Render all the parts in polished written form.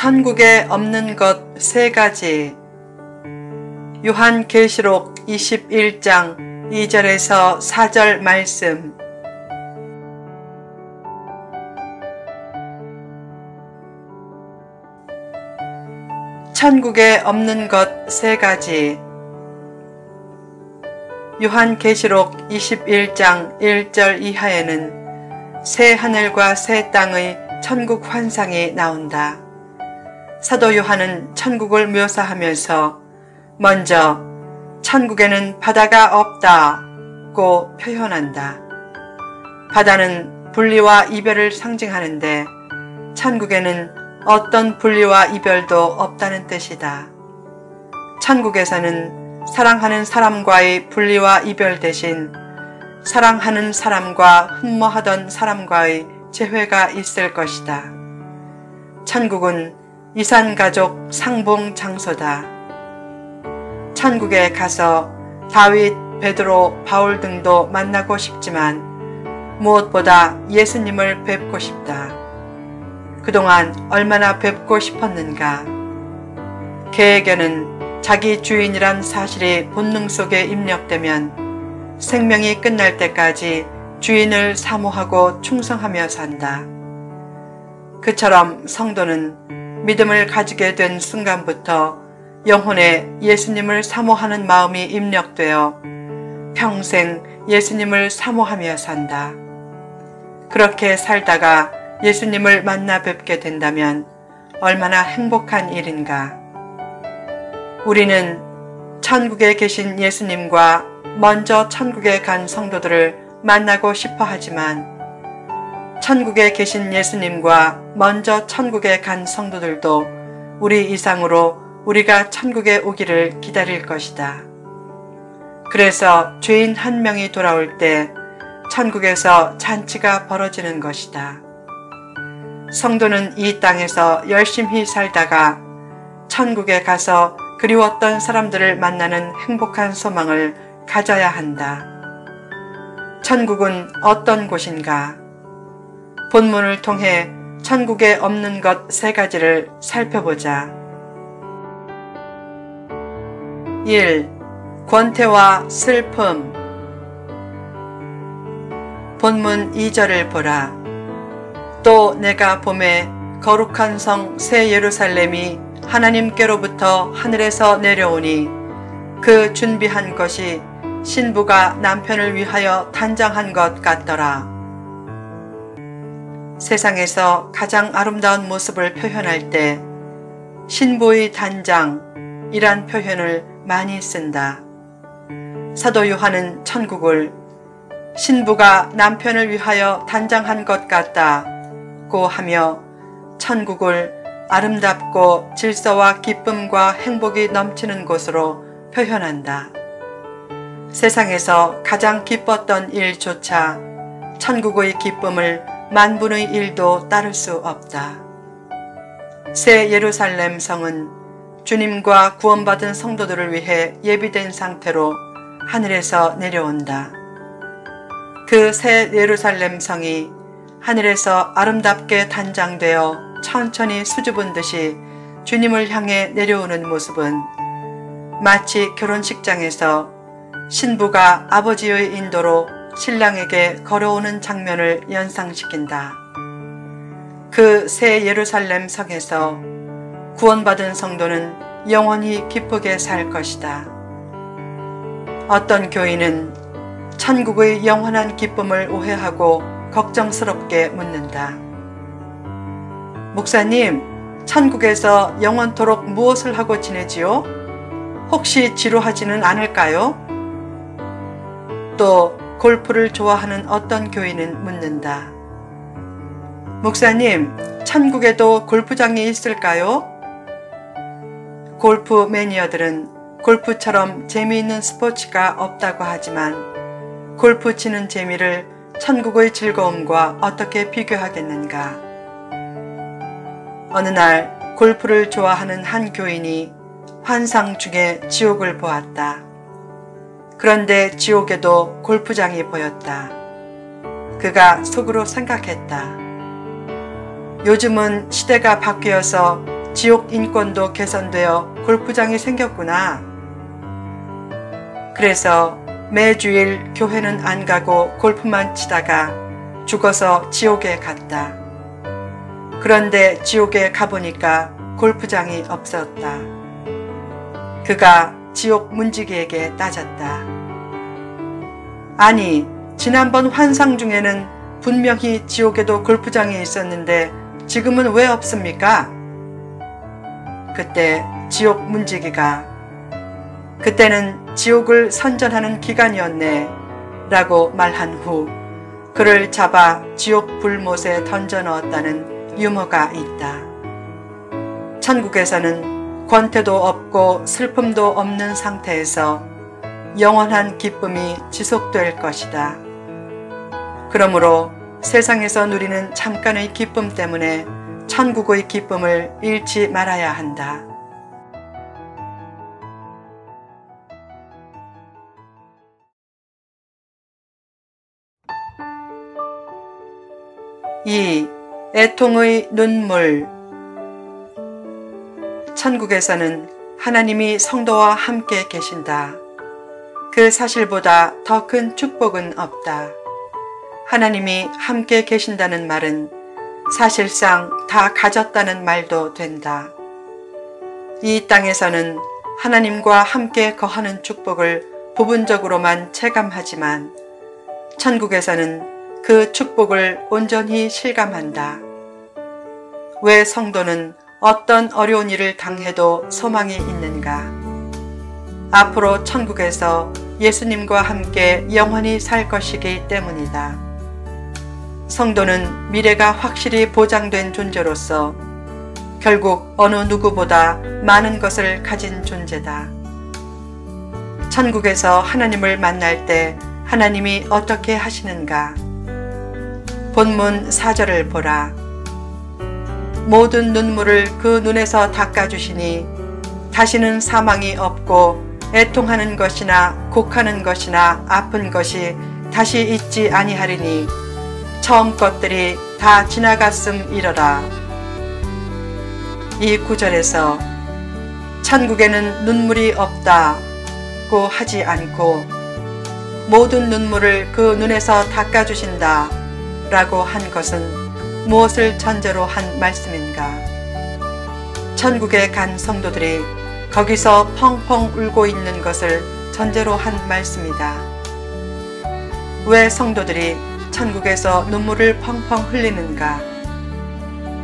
천국에 없는 것 3가지. 요한계시록 21장 2절에서 4절 말씀. 천국에 없는 것 3가지. 요한계시록 21장 1절 이하에는 새 하늘과 새 땅의 천국 환상이 나온다. 사도 요한은 천국을 묘사하면서 먼저 천국에는 바다가 없다고 표현한다. 바다는 분리와 이별을 상징하는데 천국에는 어떤 분리와 이별도 없다는 뜻이다. 천국에서는 사랑하는 사람과의 분리와 이별 대신 사랑하는 사람과 흠모하던 사람과의 재회가 있을 것이다. 천국은 이산가족 상봉 장소다. 천국에 가서 다윗, 베드로, 바울 등도 만나고 싶지만 무엇보다 예수님을 뵙고 싶다. 그동안 얼마나 뵙고 싶었는가. 개에게는 자기 주인이란 사실이 본능 속에 입력되면 생명이 끝날 때까지 주인을 사모하고 충성하며 산다. 그처럼 성도는 믿음을 가지게 된 순간부터 영혼에 예수님을 사모하는 마음이 입력되어 평생 예수님을 사모하며 산다. 그렇게 살다가 예수님을 만나 뵙게 된다면 얼마나 행복한 일인가. 우리는 천국에 계신 예수님과 먼저 천국에 간 성도들을 만나고 싶어 하지만 천국에 계신 예수님과 먼저 천국에 간 성도들도 우리 이상으로 우리가 천국에 오기를 기다릴 것이다. 그래서 죄인 한 명이 돌아올 때 천국에서 잔치가 벌어지는 것이다. 성도는 이 땅에서 열심히 살다가 천국에 가서 그리웠던 사람들을 만나는 행복한 소망을 가져야 한다. 천국은 어떤 곳인가? 본문을 통해 천국에 없는 것 3가지를 살펴보자. 1. 권태와 슬픔. 본문 2절을 보라. 또 내가 보매 거룩한 성 새 예루살렘이 하나님께로부터 하늘에서 내려오니 그 준비한 것이 신부가 남편을 위하여 단장한 것 같더라. 세상에서 가장 아름다운 모습을 표현할 때 신부의 단장이란 표현을 많이 쓴다. 사도 요한은 천국을 신부가 남편을 위하여 단장한 것 같다고 하며 천국을 아름답고 질서와 기쁨과 행복이 넘치는 곳으로 표현한다. 세상에서 가장 기뻤던 일조차 천국의 기쁨을 만분의 1도 따를 수 없다. 새 예루살렘 성은 주님과 구원받은 성도들을 위해 예비된 상태로 하늘에서 내려온다. 그 새 예루살렘 성이 하늘에서 아름답게 단장되어 천천히 수줍은 듯이 주님을 향해 내려오는 모습은 마치 결혼식장에서 신부가 아버지의 인도로 신랑에게 걸어오는 장면을 연상시킨다. 그 새 예루살렘 성에서 구원받은 성도는 영원히 기쁘게 살 것이다. 어떤 교인은 천국의 영원한 기쁨을 오해하고 걱정스럽게 묻는다. 목사님, 천국에서 영원토록 무엇을 하고 지내지요? 혹시 지루하지는 않을까요? 또 골프를 좋아하는 어떤 교인은 묻는다. 목사님, 천국에도 골프장이 있을까요? 골프 매니아들은 골프처럼 재미있는 스포츠가 없다고 하지만 골프 치는 재미를 천국의 즐거움과 어떻게 비교하겠는가? 어느 날 골프를 좋아하는 한 교인이 환상 중에 지옥을 보았다. 그런데 지옥에도 골프장이 보였다. 그가 속으로 생각했다. 요즘은 시대가 바뀌어서 지옥 인권도 개선되어 골프장이 생겼구나. 그래서 매주일 교회는 안 가고 골프만 치다가 죽어서 지옥에 갔다. 그런데 지옥에 가보니까 골프장이 없었다. 그가 지옥 문지기에게 따졌다. 아니, 지난번 환상 중에는 분명히 지옥에도 골프장이 있었는데 지금은 왜 없습니까? 그때 지옥 문지기가 그때는 지옥을 선전하는 기간이었네 라고 말한 후 그를 잡아 지옥 불못에 던져 넣었다는 유머가 있다. 천국에서는 권태도 없고 슬픔도 없는 상태에서 영원한 기쁨이 지속될 것이다. 그러므로 세상에서 누리는 잠깐의 기쁨 때문에 천국의 기쁨을 잃지 말아야 한다. 2. 애통의 눈물. 천국에서는 하나님이 성도와 함께 계신다. 그 사실보다 더 큰 축복은 없다. 하나님이 함께 계신다는 말은 사실상 다 가졌다는 말도 된다. 이 땅에서는 하나님과 함께 거하는 축복을 부분적으로만 체감하지만 천국에서는 그 축복을 온전히 실감한다. 왜 성도는 어떤 어려운 일을 당해도 소망이 있는가? 앞으로 천국에서 예수님과 함께 영원히 살 것이기 때문이다. 성도는 미래가 확실히 보장된 존재로서 결국 어느 누구보다 많은 것을 가진 존재다. 천국에서 하나님을 만날 때 하나님이 어떻게 하시는가? 본문 4절을 보라. 모든 눈물을 그 눈에서 닦아주시니 다시는 사망이 없고 애통하는 것이나 곡하는 것이나 아픈 것이 다시 있지 아니하리니 처음 것들이 다 지나갔음이러라. 이 구절에서 천국에는 눈물이 없다고 하지 않고 모든 눈물을 그 눈에서 닦아주신다 라고 한 것은 무엇을 전제로 한 말씀인가? 천국에 간 성도들이 거기서 펑펑 울고 있는 것을 전제로 한 말씀이다. 왜 성도들이 천국에서 눈물을 펑펑 흘리는가?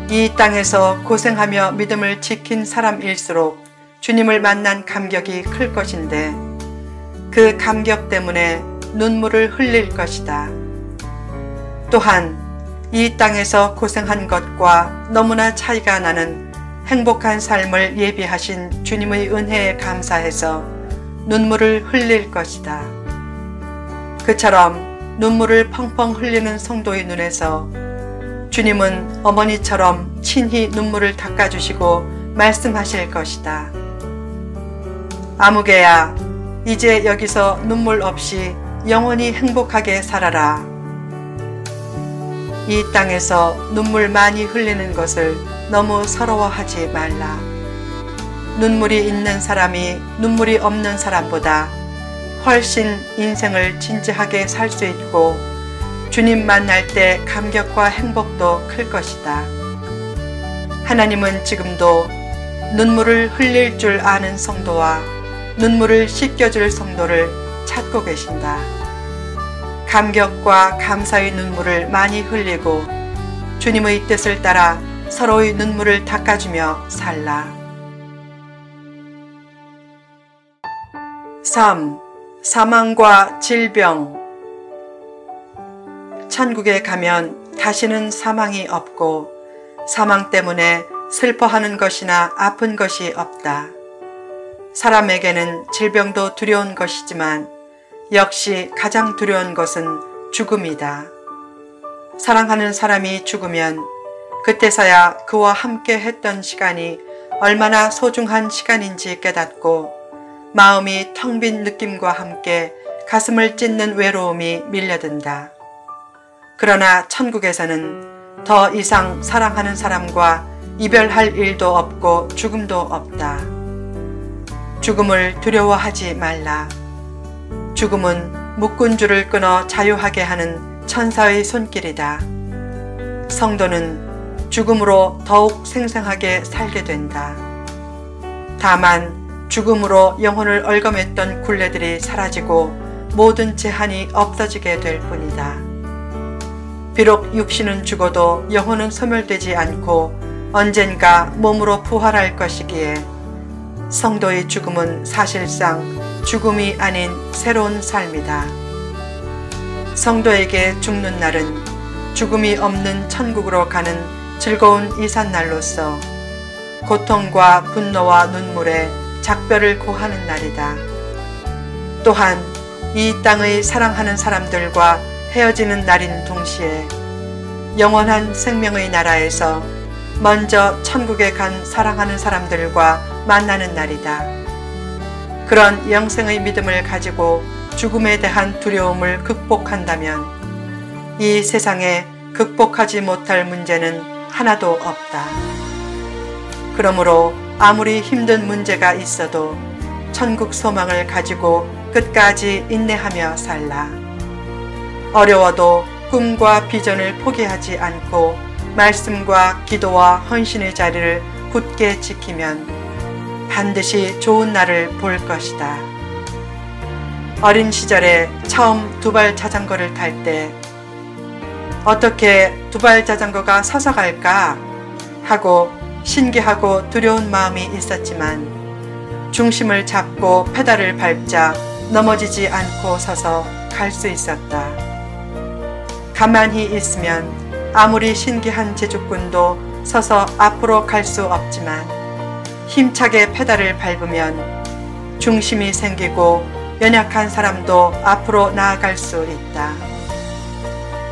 이 땅에서 고생하며 믿음을 지킨 사람일수록 주님을 만난 감격이 클 것인데 그 감격 때문에 눈물을 흘릴 것이다. 또한 이 땅에서 고생한 것과 너무나 차이가 나는 행복한 삶을 예비하신 주님의 은혜에 감사해서 눈물을 흘릴 것이다. 그처럼 눈물을 펑펑 흘리는 성도의 눈에서 주님은 어머니처럼 친히 눈물을 닦아주시고 말씀하실 것이다. 아무개야, 이제 여기서 눈물 없이 영원히 행복하게 살아라. 이 땅에서 눈물 많이 흘리는 것을 너무 서러워하지 말라. 눈물이 있는 사람이 눈물이 없는 사람보다 훨씬 인생을 진지하게 살 수 있고 주님 만날 때 감격과 행복도 클 것이다. 하나님은 지금도 눈물을 흘릴 줄 아는 성도와 눈물을 씻겨줄 성도를 찾고 계신다. 감격과 감사의 눈물을 많이 흘리고 주님의 뜻을 따라 서로의 눈물을 닦아주며 살라. 3. 사망과 질병. 천국에 가면 다시는 사망이 없고 사망 때문에 슬퍼하는 것이나 아픈 것이 없다. 사람에게는 질병도 두려운 것이지만 역시 가장 두려운 것은 죽음이다. 사랑하는 사람이 죽으면 그때서야 그와 함께 했던 시간이 얼마나 소중한 시간인지 깨닫고 마음이 텅 빈 느낌과 함께 가슴을 찢는 외로움이 밀려든다. 그러나 천국에서는 더 이상 사랑하는 사람과 이별할 일도 없고 죽음도 없다. 죽음을 두려워하지 말라. 죽음은 묶은 줄을 끊어 자유하게 하는 천사의 손길이다. 성도는 죽음으로 더욱 생생하게 살게 된다. 다만 죽음으로 영혼을 얽어맸던 굴레들이 사라지고 모든 제한이 없어지게 될 뿐이다. 비록 육신은 죽어도 영혼은 소멸되지 않고 언젠가 몸으로 부활할 것이기에 성도의 죽음은 사실상 죽음이 아닌 새로운 삶이다. 성도에게 죽는 날은 죽음이 없는 천국으로 가는 즐거운 이삿날로서 고통과 분노와 눈물에 작별을 고하는 날이다. 또한 이 땅의 사랑하는 사람들과 헤어지는 날인 동시에 영원한 생명의 나라에서 먼저 천국에 간 사랑하는 사람들과 만나는 날이다. 그런 영생의 믿음을 가지고 죽음에 대한 두려움을 극복한다면 이 세상에 극복하지 못할 문제는 하나도 없다. 그러므로 아무리 힘든 문제가 있어도 천국 소망을 가지고 끝까지 인내하며 살라. 어려워도 꿈과 비전을 포기하지 않고 말씀과 기도와 헌신의 자리를 굳게 지키면 반드시 좋은 날을 볼 것이다. 어린 시절에 처음 두발 자전거를 탈 때 어떻게 두발 자전거가 서서 갈까 하고 신기하고 두려운 마음이 있었지만 중심을 잡고 페달을 밟자 넘어지지 않고 서서 갈 수 있었다. 가만히 있으면 아무리 신기한 제주꾼도 서서 앞으로 갈 수 없지만 힘차게 페달을 밟으면 중심이 생기고 연약한 사람도 앞으로 나아갈 수 있다.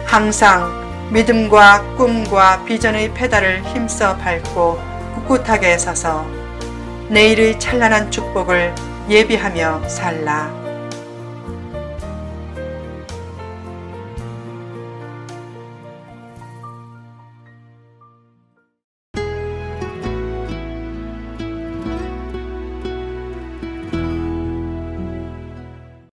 항상 믿음과 꿈과 비전의 페달을 힘써 밟고 꿋꿋하게 서서 내일의 찬란한 축복을 예비하며 살라.